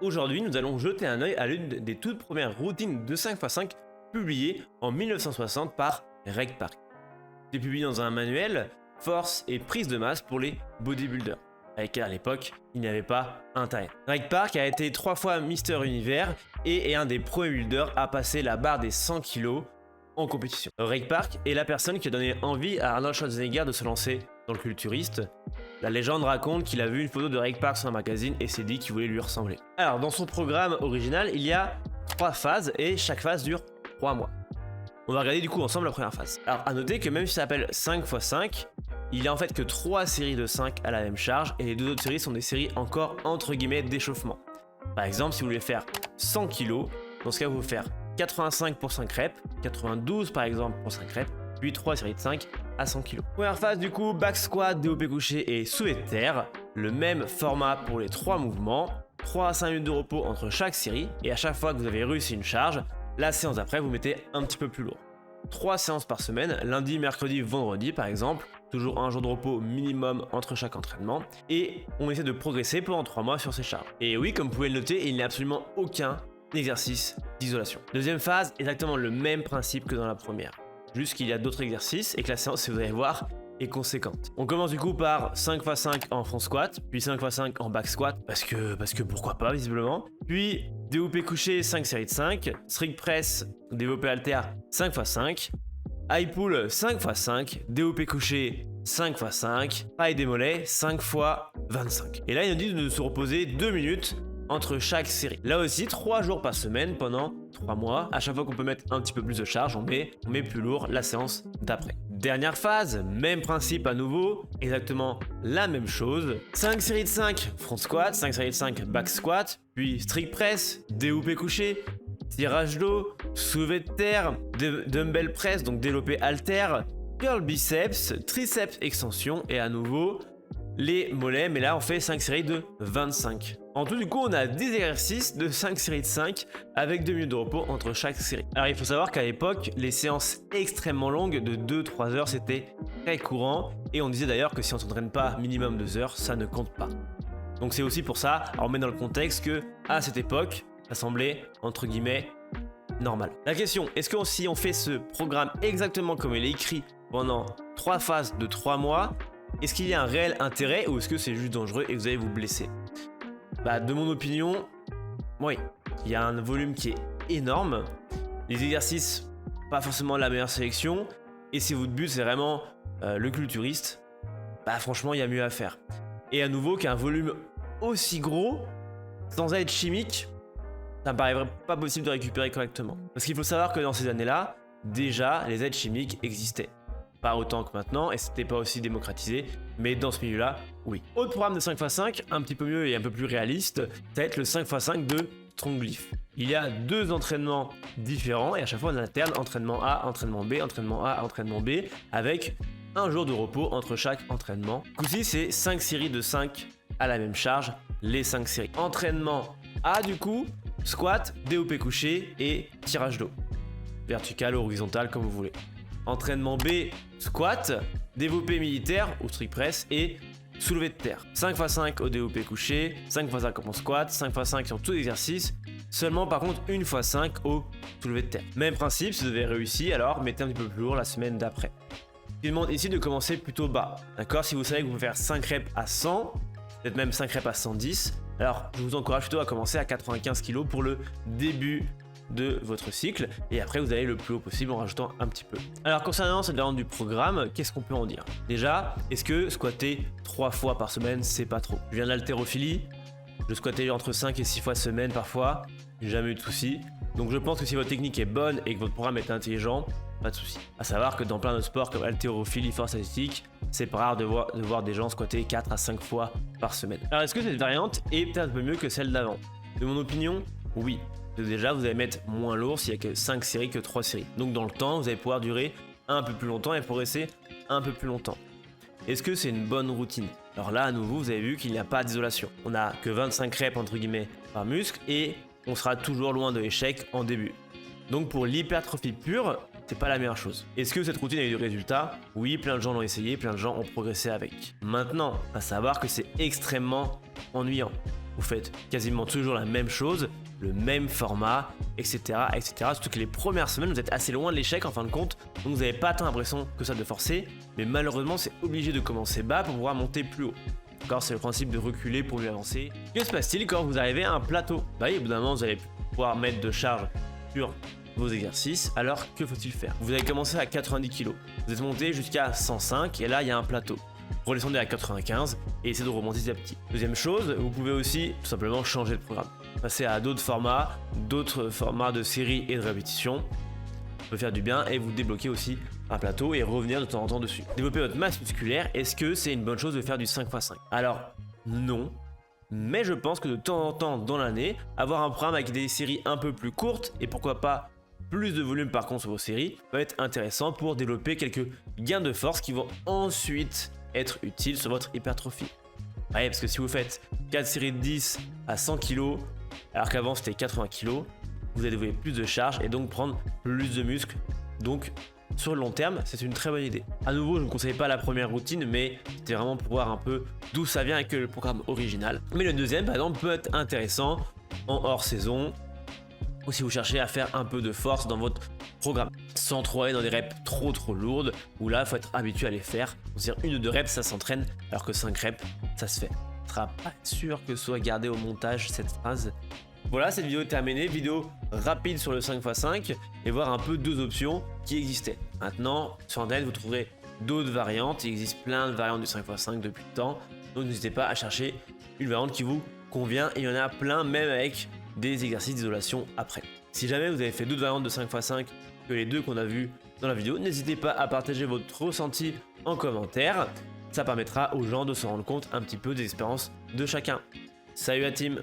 Aujourd'hui, nous allons jeter un œil à l'une des toutes premières routines de 5x5 publiées en 1960 par Reg Park. C'est publié dans un manuel Force et prise de masse pour les bodybuilders, avec à l'époque, il n'y avait pas internet. Reg Park a été 3 fois Mister Univers et est un des premiers builders à passer la barre des 100 kg en compétition. Reg Park est la personne qui a donné envie à Arnold Schwarzenegger de se lancer dans le culturiste. La légende raconte qu'il a vu une photo de Reg Park sur un magazine et s'est dit qu'il voulait lui ressembler. Alors, dans son programme original, il y a 3 phases et chaque phase dure 3 mois. On va regarder du coup ensemble la première phase. Alors, à noter que même si ça s'appelle 5x5, il n'y a en fait que 3 séries de 5 à la même charge et les 2 autres séries sont des séries encore entre guillemets d'échauffement. Par exemple, si vous voulez faire 100 kg, dans ce cas, vous pouvez faire 85 pour 5 reps, 92 par exemple pour 5 reps, puis 3 séries de 5 à 100 kg. Première phase du coup, back squat, développé couché et soulevé de terre. Le même format pour les 3 mouvements, 3 à 5 minutes de repos entre chaque série et à chaque fois que vous avez réussi une charge, la séance d'après vous mettez un petit peu plus lourd. 3 séances par semaine, lundi, mercredi, vendredi par exemple, toujours un jour de repos minimum entre chaque entraînement et on essaie de progresser pendant 3 mois sur ces charges. Et oui, comme vous pouvez le noter, il n'y a absolument aucun exercice d'isolation. Deuxième phase, exactement le même principe que dans la première. Juste qu'il y a d'autres exercices et que la séance, si vous allez voir, est conséquente. On commence du coup par 5x5 en front squat, puis 5x5 en back squat, parce que pourquoi pas visiblement. Puis développé couché 5 séries de 5, strict press, développé halter 5x5, high pull 5x5, développé couché 5x5, taille des mollets 5x25. Et là il nous dit de se reposer 2 minutes entre chaque série. Là aussi 3 jours par semaine pendant 3 mois. À chaque fois qu'on peut mettre un petit peu plus de charge, on met plus lourd la séance d'après. Dernière phase, même principe à nouveau, exactement la même chose. 5 séries de 5 front squat, 5 séries de 5 back squat, puis strict press, développé couché, tirage d'eau, soulevé de terre, dumbbell press, donc développé halter, curl biceps, triceps extension et à nouveau les mollets, mais là on fait 5 séries de 25. En tout du coup on a 10 exercices de 5 séries de 5 avec 2 minutes de repos entre chaque série. Alors il faut savoir qu'à l'époque les séances extrêmement longues de 2-3 heures c'était très courant et on disait d'ailleurs que si on s'entraîne pas minimum 2 heures ça ne compte pas. Donc c'est aussi pour ça, alors on met dans le contexte que à cette époque ça semblait entre guillemets normal. La question, est-ce que si on fait ce programme exactement comme il est écrit pendant 3 phases de 3 mois, est-ce qu'il y a un réel intérêt ou est-ce que c'est juste dangereux et vous allez vous blesser? De mon opinion, oui. Il y a un volume qui est énorme. Les exercices, pas forcément la meilleure sélection. Et si votre but c'est vraiment le culturiste, franchement il y a mieux à faire. Et à nouveau qu'un volume aussi gros, sans être chimique, ça me paraît pas possible de récupérer correctement. Parce qu'il faut savoir que dans ces années-là, déjà les aides chimiques existaient. Pas autant que maintenant, et c'était pas aussi démocratisé, mais dans ce milieu-là, oui. Autre programme de 5x5, un petit peu mieux et un peu plus réaliste, ça va être le 5x5 de Stronglyft. Il y a 2 entraînements différents, et à chaque fois on alterne entraînement A, entraînement B, entraînement A, entraînement B, avec un jour de repos entre chaque entraînement. Coup-ci, c'est 5 séries de 5 à la même charge, les 5 séries. Entraînement A du coup, squat, développé couché et tirage d'eau. Vertical, horizontal, comme vous voulez. Entraînement B, squat, développé militaire ou strict press et soulevé de terre. 5x5 au développé couché, 5x5 en squat, 5x5 sur tous les exercices, seulement par contre 1x5 au soulevé de terre. Même principe, si vous avez réussi, alors mettez un petit peu plus lourd la semaine d'après. Il demande ici de commencer plutôt bas, d'accord? Si vous savez que vous pouvez faire 5 reps à 100, peut-être même 5 reps à 110, alors je vous encourage plutôt à commencer à 95 kg pour le début de votre cycle et après vous allez le plus haut possible en rajoutant un petit peu. Alors concernant cette variante du programme, qu'est-ce qu'on peut en dire? Déjà, est-ce que squatter 3 fois par semaine c'est pas trop? Je viens de l'haltérophilie, je squattais entre 5 et 6 fois semaine parfois, j'ai jamais eu de soucis. Donc je pense que si votre technique est bonne et que votre programme est intelligent, pas de soucis. À savoir que dans plein de sports comme haltérophilie, force athlétique, c'est pas rare de voir des gens squatter 4 à 5 fois par semaine. Alors est-ce que cette variante est peut-être un peu mieux que celle d'avant? De mon opinion, oui. Déjà, vous allez mettre moins lourd s'il n'y a que 5 séries que 3 séries. Donc dans le temps, vous allez pouvoir durer un peu plus longtemps et progresser un peu plus longtemps. Est-ce que c'est une bonne routine? Alors là, à nouveau, vous avez vu qu'il n'y a pas d'isolation. On n'a que 25 reps entre guillemets par muscle et on sera toujours loin de l'échec en début. Donc pour l'hypertrophie pure, c'est pas la meilleure chose. Est-ce que cette routine a eu du résultat? Oui, plein de gens l'ont essayé, plein de gens ont progressé avec. Maintenant, à savoir que c'est extrêmement ennuyant. vous faites quasiment toujours la même chose, le même format, etc. etc. Surtout que les premières semaines, vous êtes assez loin de l'échec en fin de compte, donc vous n'avez pas tant l'impression que ça de forcer, mais malheureusement c'est obligé de commencer bas pour pouvoir monter plus haut. D'accord, c'est le principe de reculer pour mieux avancer. Que se passe-t-il quand vous arrivez à un plateau? Bah oui, au bout d'un moment, vous allez pouvoir mettre de charge sur vos exercices, alors que faut-il faire? Vous avez commencé à 90 kg, vous êtes monté jusqu'à 105 et là il y a un plateau. Vous redescendez à 95 et essayez de remonter petit à petit. Deuxième chose, vous pouvez aussi tout simplement changer de programme. Passer à d'autres formats de séries et de répétitions. Ça peut faire du bien et vous débloquer aussi un plateau et revenir de temps en temps dessus. Développer votre masse musculaire, est-ce que c'est une bonne chose de faire du 5x5? Alors, non. Mais je pense que de temps en temps dans l'année, avoir un programme avec des séries un peu plus courtes et pourquoi pas plus de volume par contre sur vos séries va être intéressant pour développer quelques gains de force qui vont ensuite être utiles sur votre hypertrophie. Ouais, parce que si vous faites 4 séries de 10 à 100 kg alors qu'avant c'était 80 kg, vous allez développer plus de charge et donc prendre plus de muscles. Donc sur le long terme, c'est une très bonne idée. À nouveau, je ne vous conseille pas la première routine, mais c'était vraiment pour voir un peu d'où ça vient avec le programme original. Mais le deuxième, par exemple, peut être intéressant en hors saison, ou si vous cherchez à faire un peu de force dans votre programme, sans trop aller dans des reps trop lourdes, où là, il faut être habitué à les faire. C'est-à-dire 1 ou 2 reps, ça s'entraîne, alors que 5 reps, ça se fait. Ce sera pas sûr que ce soit gardé au montage cette phrase. Voilà, cette vidéo est terminée, vidéo rapide sur le 5x5 et voir un peu 2 options qui existaient. Maintenant, sur internet, vous trouverez d'autres variantes, il existe plein de variantes du 5x5 depuis le temps, donc n'hésitez pas à chercher une variante qui vous convient et il y en a plein même avec des exercices d'isolation après. Si jamais vous avez fait d'autres variantes de 5x5 que les 2 qu'on a vues dans la vidéo, n'hésitez pas à partager votre ressenti en commentaire, ça permettra aux gens de se rendre compte un petit peu des expériences de chacun. Salut la team!